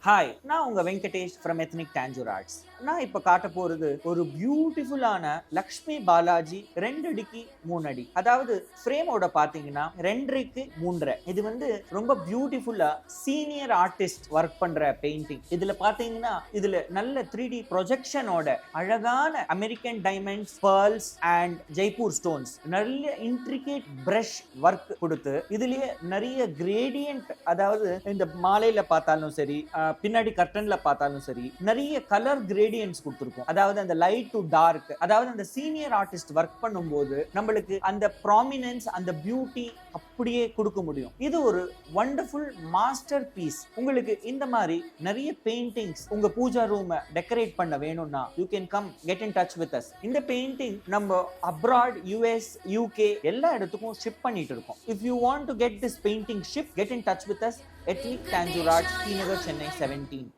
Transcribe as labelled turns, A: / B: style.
A: Hi, நான் உங்க Venkatesh from ethnic Tanjore arts. நான் இப்ப காட்ட போறது ஒரு பியூட்டிஃபுல்லான லக்ஷ்மி பாலாஜி 2 அடிக்கு 3 அடி. அதாவது ஃப்ரேமோட பாத்தீங்கன்னா 2.5க்கு 3.5. இது வந்து ரொம்ப பியூட்டிஃபுல்லா சீனியர் ஆர்டிஸ்ட் ஒர்க் பண்ற பெயிண்டிங். இதுல பாத்தீங்கன்னா இதுல நல்ல 3D ப்ரொஜெக்ஷனோட அழகான American diamonds, pearls and Jaipur stones நல்ல இன்ட்ரிகேட் பிரஷ் ஒர்க் கொடுத்து இதுலயே நிறைய கிரேடியன்ட், அதாவது இந்த மாலையில பார்த்தாலும் சரி, பின்னாடி கர்டன்ல பார்த்தாலும் சரி, நிறைய கலர் கிரேடியன்ட்ஸ் கொடுத்துருக்கும். அதாவது அந்த லைட் டு டார்க், அதாவது அந்த சீனியர் ஆர்டிஸ்ட் ஒர்க் பண்ணும்போது நம்மளுக்கு அந்த ப்ராமினன்ஸ், அந்த பியூட்டி அப்படியே கொடுக்க முடியும். இது ஒரு வண்டர்ஃபுல் மாஸ்டர் பீஸ். உங்களுக்கு இந்த மாதிரி நிறைய பெயிண்டிங்ஸ் உங்க பூஜா ரூமை டெக்கரேட் பண்ண வேணும்னா you can come get in touch with us. இந்த பெயிண்டிங் நம்ம அப்ராட், யூஎஸ், யூகே எல்லா இடத்துக்கும் ஷிப் பண்ணிட்டு இருக்கோம். If you want to get this painting ship, get in touch with us. Ethnic Tanjore arts, T Nagar, Chennai 17.